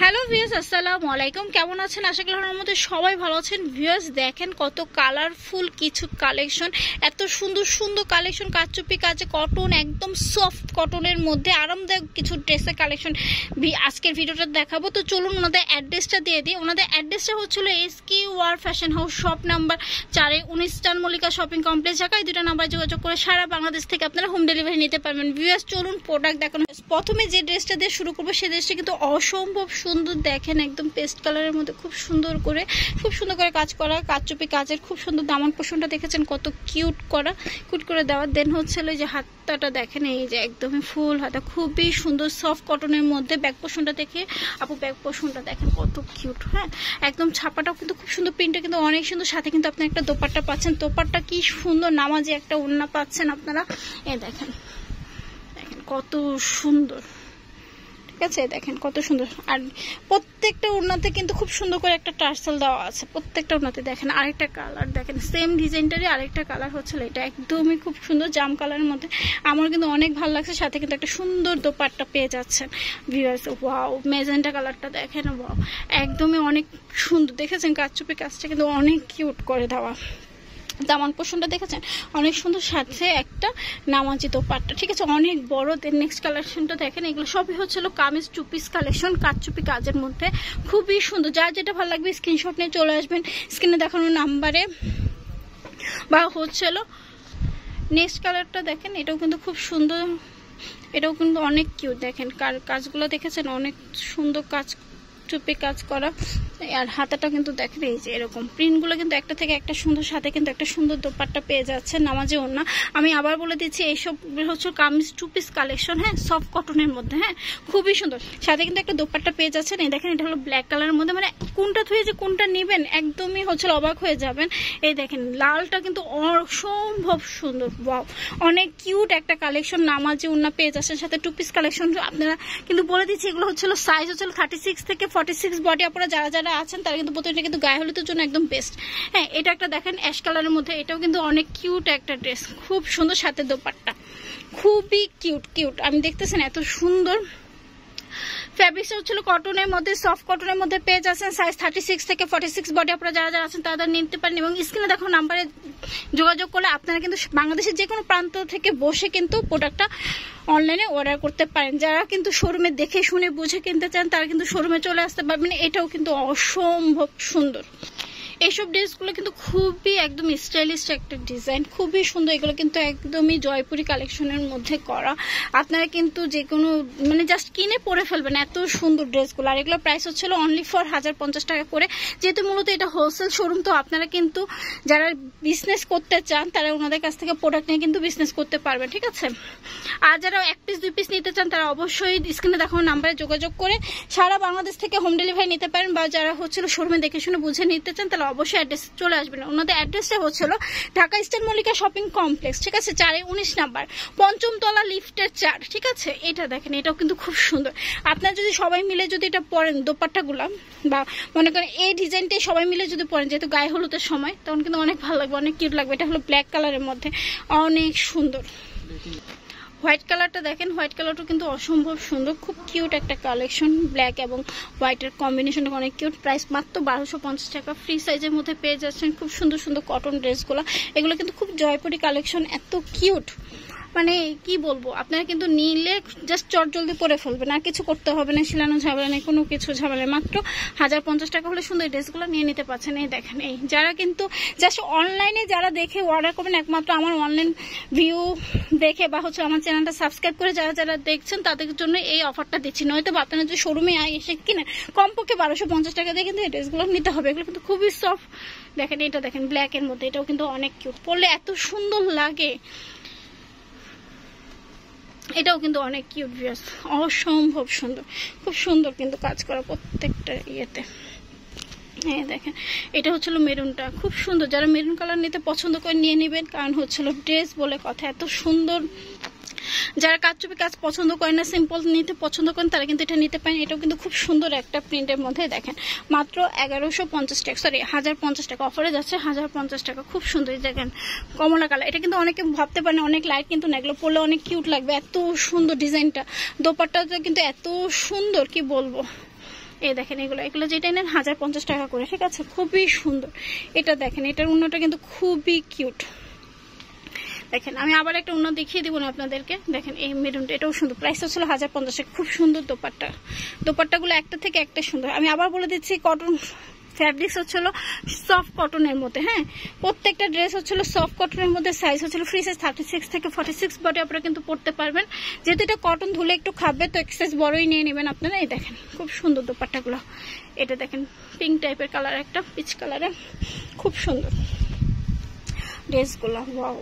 Hello viewers, আসসালামু আলাইকুম। কেমন আছেন? আশা করি আপনাদের মধ্যে সবাই ভালো আছেন। ভিউয়ার্স দেখেন কত কালারফুল কিছু কালেকশন, এত সুন্দর সুন্দর কালেকশন, কাচুপি কাজে কটন, একদম সফট কটনের মধ্যে আরামদায়ক কিছু ড্রেসের কালেকশন আজকের ভিডিওটা দেখাবো। তো চলুন ওনাদের অ্যাড্রেসটা দিয়ে দিই। ওনাদের অ্যাড্রেসটা হচ্ছিল SK wear fashion house, shop number 4 19 star Mallika shopping complex, Dhaka. এই দুটো নাম্বার যোগাযোগ করে সারা বাংলাদেশ থেকে আপনারা হোম ডেলিভারি নিতে পারবেন। ভিউয়ার্স চলুন প্রোডাক্ট দেখানো। প্রথমে যে ড্রেসটা দিয়ে শুরু করবো সেই ড্রেসটা কিন্তু অসম্ভব সুন্দর। দেখেন একদম পেস্ট কালারের মধ্যে খুব সুন্দর করে কাজ করা, কাচুপি কাজের খুব সুন্দর দামান পোষণটা দেখেছেন কত কিউট করে দেওয়া। দেন হচ্ছে যে হাতাটা দেখেন, এই যে একদমই ফুল হাতা, খুবই সুন্দর সফট কটনের মধ্যে। ব্যাক পোষণটা দেখে আপু, ব্যাক পোষণটা দেখেন কত কিউট। হ্যাঁ, একদম ছাপাটাও কিন্তু খুব সুন্দর, প্রিন্টটা কিন্তু অনেক সুন্দর। সাথে কিন্তু আপনি একটা দোপাট্টা পাচ্ছেন, দোপাট্টা কি সুন্দর নামাজি একটা ওড়না পাচ্ছেন আপনারা। দেখেন কত সুন্দর, ঠিক আছে? দেখেন কত সুন্দর। আর প্রত্যেকটা ওড়নাতে কিন্তু খুব সুন্দর করে একটা টার্সেল দেওয়া আছে প্রত্যেকটা ওড়নাতে। দেখেন আরেকটা কালার, দেখেন সেম ডিজাইনটারই আরেকটা কালার হচ্ছিল এটা, একদমই খুব সুন্দর জাম কালারের মধ্যে। আমার কিন্তু অনেক ভালো লাগছে। সাথে কিন্তু একটা সুন্দর দোপাট্টা পেয়ে যাচ্ছেন ভিউয়ার্স। ওয়াও, মেজেন্টা কালারটা দেখেন, ওয়াও একদমই অনেক সুন্দর। দেখেছেন কাচুপি কাজটা কিন্তু অনেক কিউট করে দেওয়া। দামান পোষণটা দেখেছেন অনেক সুন্দর, সাথে একটা নামাজি দোপাট্টা, ঠিক আছে, অনেক বড়। দেন নেক্সট কালেকশনটা দেখেন, এগুলো সবই হচ্ছিল কামিজ টু পিস কালেকশন, কাচুপি কাজের মধ্যে খুবই সুন্দর। যার যেটা ভালো লাগবে স্ক্রিনশট নিয়ে চলে আসবেন স্ক্রিনে দেখানো নাম্বারে, বা হচ্ছিল নেক্সট কালারটা দেখেন, এটাও কিন্তু খুব সুন্দর, এটাও কিন্তু অনেক কিউট। দেখেন কাজগুলো দেখেছেন অনেক সুন্দর কাজ, চুপি কাজ করা। আর হাতাটা কিন্তু দেখেন এই যে এরকম প্রিন্টগুলো কিন্তু একটা থেকে একটা সুন্দর। সাথে কিন্তু একটা সুন্দর দোপাট্টা পেয়ে যাচ্ছে নামাজি ওড়না। আমি আবার বলে দিচ্ছি, এইসব হচ্ছে কামিজ টু পিস কালেকশন, হ্যাঁ, সফট কটনের মধ্যে, হ্যাঁ, খুবই সুন্দর। সাথে কিন্তু একটা দোপাট্টা পেয়ে যাচ্ছেন। এই দেখেন, এটা হলো ব্ল্যাক কালারের মধ্যে, মানে কোনটা থুয়ে যে কোনটা নেবেন একদমই হচ্ছে অবাক হয়ে যাবেন। এই দেখেন লালটা কিন্তু অসম্ভব সুন্দর, ওয়াও অনেক কিউট একটা কালেকশন। নামাজি ওড়না পেয়ে যাচ্ছেন, সাথে টু পিস কালেকশন। আপনারা কিন্তু বলে দিচ্ছি, এগুলো হচ্ছিল সাইজ হচ্ছিল 36 থেকে 46 বডি। আপনারা যারা আছেন তারা কিন্তু প্রতিটা কিন্তু গায়ে হলুদের জন্য একদম বেস্ট। হ্যাঁ, এটা একটা দেখেন অ্যাশ কালারের মধ্যে, এটাও কিন্তু অনেক কিউট একটা ড্রেস, খুব সুন্দর। সাথে দোপাট্টা খুবই কিউট। আমি দেখতেছেন এত সুন্দর। ফ্যাব্রিক্সটা হচ্ছিল কটনের মধ্যে, সফট কটনের মধ্যে পেয়ে যাচ্ছেন। সাইজ 36 থেকে 46 বডি। আপনারা যারা আছেন তারা নিতে পারেন। এবং স্ক্রিনে দেখো নাম্বারে যোগাযোগ করলে আপনারা কিন্তু বাংলাদেশের যে কোনো প্রান্ত থেকে বসে কিন্তু প্রোডাক্টটা অনলাইনে অর্ডার করতে পারেন। যারা কিন্তু শোরুমে দেখে শুনে বুঝে কিনতে চান তারা কিন্তু শোরুমে চলে আসতে পারবেন। এটাও কিন্তু অসম্ভব সুন্দর। এইসব ড্রেসগুলো কিন্তু খুবই একদম স্টাইলিশ একটা ডিজাইন, খুবই সুন্দর। এগুলো কিন্তু একদমই জয়পুরি কালেকশনের মধ্যে করা। আপনারা কিন্তু যে কোনো মানে জাস্ট কিনে পরে ফেলবেন, এত সুন্দর ড্রেসগুলো। আর এগুলোর প্রাইস হচ্ছিল অনলি ফর 1050 টাকা করে। যেহেতু মূলত এটা হোলসেল শোরুম, তো আপনারা কিন্তু যারা বিজনেস করতে চান তারা ওনাদের কাছ থেকে প্রোডাক্ট নিয়ে কিন্তু বিজনেস করতে পারবেন, ঠিক আছে? আর যারা 1 পিস 2 পিস নিতে চান তারা অবশ্যই স্ক্রিনে দেখানো নাম্বারে যোগাযোগ করে সারা বাংলাদেশ থেকে হোম ডেলিভারি নিতে পারেন। বা যারা হচ্ছিল শোরুমে দেখে শুনে বুঝে নিতে চান তাহলে অবশ্যই অ্যাড্রেস চলে আসবেন। ওনাদের অ্যাড্রেসটা হচ্ছিল Dhaka star Mallika shopping complex, ঠিক আছে, 4 19 নাম্বার, 5ম তলা, লিফটের 4, ঠিক আছে? এটা দেখেন, এটাও কিন্তু খুব সুন্দর। আপনারা যদি সবাই মিলে যদি এটা পরেন দোপাট্টাগুলা, বা মনে করেন এই ডিজাইনটাই সবাই মিলে যদি পরেন, যেহেতু গায়ে হলুদের সময়, তখন কিন্তু অনেক ভালো লাগবে, অনেক কিউট লাগবে। এটা হলো ব্ল্যাক কালারের মধ্যে, অনেক সুন্দর। হোয়াইট কালারটা দেখেন, হোয়াইট কালারটা কিন্তু অসম্ভব সুন্দর, খুব কিউট একটা কালেকশন। ব্ল্যাক এবং হোয়াইটের কম্বিনেশনটা অনেক কিউট। প্রাইস মাত্র 1250 টাকা। ফ্রি সাইজের মধ্যে পেয়ে যাচ্ছেন খুব সুন্দর সুন্দর কটন ড্রেসগুলো। এগুলো কিন্তু খুব জয়পুরি কালেকশন, এত কিউট, মানে কি বলবো। আপনারা কিন্তু নিলে জাস্ট চট জলদি পরে ফেলবেন, আর কিছু করতে হবে না, শিলানো ঝামেলা নেই, কোনো কিছু ঝামেলা। মাত্র 1050 টাকা হলে সুন্দর ড্রেসগুলো নিয়ে নিতে পারছেন। এই দেখেন, এই যারা কিন্তু জাস্ট অনলাইনে যারা দেখে অর্ডার করবেন, একমাত্র আমার অনলাইন ভিউ দেখে বা হচ্ছে আমার চ্যানেলটা সাবস্ক্রাইব করে যারা দেখছেন তাদের জন্য এই অফারটা দিচ্ছি। নয়তো আপনারা যদি শোরুমে এসে কিনে কমপক্ষে 1250 টাকা দিয়ে কিন্তু এই ড্রেসগুলো নিতে হবে। এগুলো কিন্তু খুবই সফট। দেখেন এটা দেখেন ব্ল্যাকের মধ্যে, এটাও কিন্তু অনেক কিউট, পরলে এত সুন্দর লাগে। এটাও কিন্তু অনেক কিউট ড্রেস, অসম্ভব সুন্দর, খুব সুন্দর কিন্তু কাজ করা প্রত্যেকটা ইয়েতে। হ্যাঁ দেখেন, এটা হচ্ছিল মেরুনটা, খুব সুন্দর। যারা মেরুন কালার নিতে পছন্দ করে নিয়ে নেবেন, কারণ হচ্ছিল ড্রেস বলে কথা, এত সুন্দর। যারা কাচুপি কাজ পছন্দ করেন না, সিম্পল নিতে পছন্দ করেন, তারা কিন্তু এটা নিতে পারেন। এটাও কিন্তু খুব সুন্দর একটা প্রিন্টের মধ্যে। দেখেন মাত্র 1150 টাকা, সরি 1050 টাকা অফারে যাচ্ছে, 1050 টাকা। খুব সুন্দর। দেখেন কমলা কালার, এটা কিন্তু অনেকে ভাবতে পারেন অনেক লাইট, কিন্তু না, এগুলো পরলে অনেক কিউট লাগবে, এত সুন্দর ডিজাইনটা। দোপাট্টাটা কিন্তু এত সুন্দর, কি বলবো, এই দেখেন এগুলো যেটা নেন 1050 টাকা করে, ঠিক আছে, খুবই সুন্দর। এটা দেখেন, এটার উন্নটা কিন্তু খুবই কিউট। দেখেন আমি আবার একটা উন্নত দেখিয়ে দিব না আপনাদেরকে। দেখেন এই মেরুনটা, এটাও সুন্দর, প্রাইস হচ্ছিল 1050 টাকা। খুব সুন্দর দোপাট্টাগুলো একটা থেকে একটা সুন্দর। আমি আবার বলে দিচ্ছি, কটন ফ্যাব্রিক্স হচ্ছিল সফট কটনের মধ্যে। হ্যাঁ, প্রত্যেকটা ড্রেস হচ্ছিল সফট কটনের মধ্যে। সাইজ হচ্ছিল ফ্রি সাইজ 36 থেকে 46 বডি আপনারা কিন্তু পড়তে পারবেন। যেহেতু এটা কটন, ধুলে একটু খাবে, তো এক্সাইজ বড়ই নিয়ে নেবেন আপনারা। এই দেখেন খুব সুন্দর দোপাট্টাগুলো। এটা দেখেন পিঙ্ক টাইপের কালার, একটা পিচ কালারের, খুব সুন্দর ড্রেসগুলো। ওয়াও,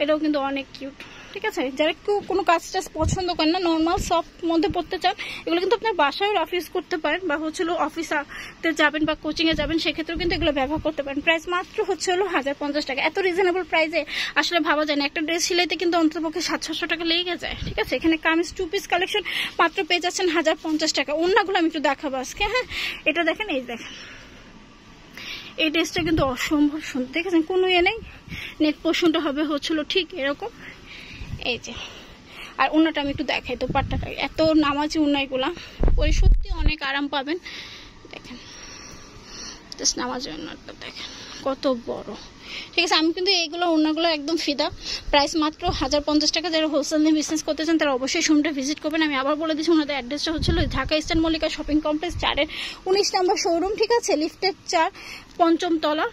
এটাও কিন্তু অনেক কিউট, ঠিক আছে। যারা কেউ কোনো কাজ টাজ পছন্দ করেন না, নর্মাল সফট মধ্যে পড়তে চান, এগুলো কিন্তু আপনার বাসায় রাফ ইউজ করতে পারেন, বা হচ্ছিল অফিসে যাবেন বা কোচিংয়ে যাবেন, সেক্ষেত্রেও কিন্তু এগুলো ব্যবহার করতে পারেন। প্রাইস মাত্র হচ্ছে 1050 টাকা। এত রিজনেবল প্রাইসে আসলে ভাবা যায় না। একটা ড্রেস সিলাইতে কিন্তু অন্ততপক্ষে 700 টাকা লেগে যায়, ঠিক আছে। এখানে কামিজ 2 পিস কালেকশন মাত্র পেয়ে যাচ্ছেন 1050 টাকা। অন্যগুলো আমি একটু দেখাবো আজকে। হ্যাঁ, এটা দেখেন, এই দেখেন এই ড্রেসটা কিন্তু অসম্ভব সুন্দর, দেখেছেন, কোনো ইয়ে নেই। নেক পোর্শনটা হবে হচ্ছিল ঠিক এরকম, এই যে। আর ওনাটা আমি একটু দেখাই, তো পাট্টাটা এত নামাজি ওনাইগুলা পরে সত্যি অনেক আরাম পাবেন। দেখেন জাস্ট নামাজি ওনাটা দেখেন কত বড়, ঠিক আছে। আমি কিন্তু এইগুলো ওনাগুলো একদম ফিদা। প্রাইস মাত্র 1050 টাকা। যারা হোলসেল নিয়ে বিজনেস করতে চান তারা অবশ্যই শোরুমটা ভিজিট করবেন। আমি আবার বলে দিচ্ছি, ওনাদের অ্যাড্রেসটা হচ্ছিল Dhaka Eastern Mallika shopping complex 4-এর 19 নম্বর শোরুম, ঠিক আছে। লিফটের 4, 5ম তলা,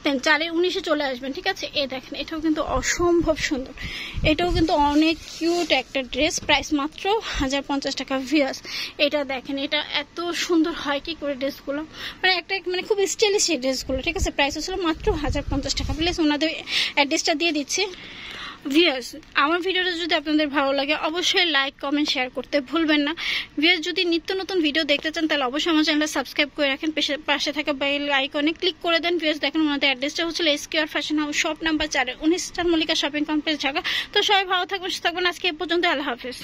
দেন 4-এর 19-এ চলে আসবেন, ঠিক আছে। এই দেখেন এটাও কিন্তু অসম্ভব সুন্দর, এটাও কিন্তু অনেক কিউট একটা ড্রেস। প্রাইস মাত্র 1050 টাকা। ভিউয়ার্স এটা দেখেন, এটা এত সুন্দর হয় কি করে ড্রেসগুলো, মানে একটা মানে খুব স্টাইলিশ এই ড্রেসগুলো, ঠিক আছে। প্রাইস হচ্ছিল মাত্র 1050 টাকা। প্লিজ ওনাদের অ্যাড্রেসটা দিয়ে দিচ্ছি। ভিউয়ার্স আমার ভিডিওটা যদি আপনাদের ভালো লাগে অবশ্যই লাইক, কমেন্ট, শেয়ার করতে ভুলবেন না। ভিউয়ার্স যদি নিত্য নতুন ভিডিও দেখতে চান তাহলে অবশ্যই আমার চ্যানেলটা সাবস্ক্রাইব করে রাখেন, পাশে থাকা বেল আইকনে ক্লিক করে দেন। ভিউয়ার্স দেখেন ওনাদের অ্যাড্রেসটা হচ্ছিল SQR fashion house, shop number 4-এর 19 মল্লিকা শপিং কমপ্লেক্স, ঢাকা। তো সবাই ভালো থাকবেন, সুস্থ থাকবেন। আজকে এ পর্যন্ত, আল্লাহ হাফেজ।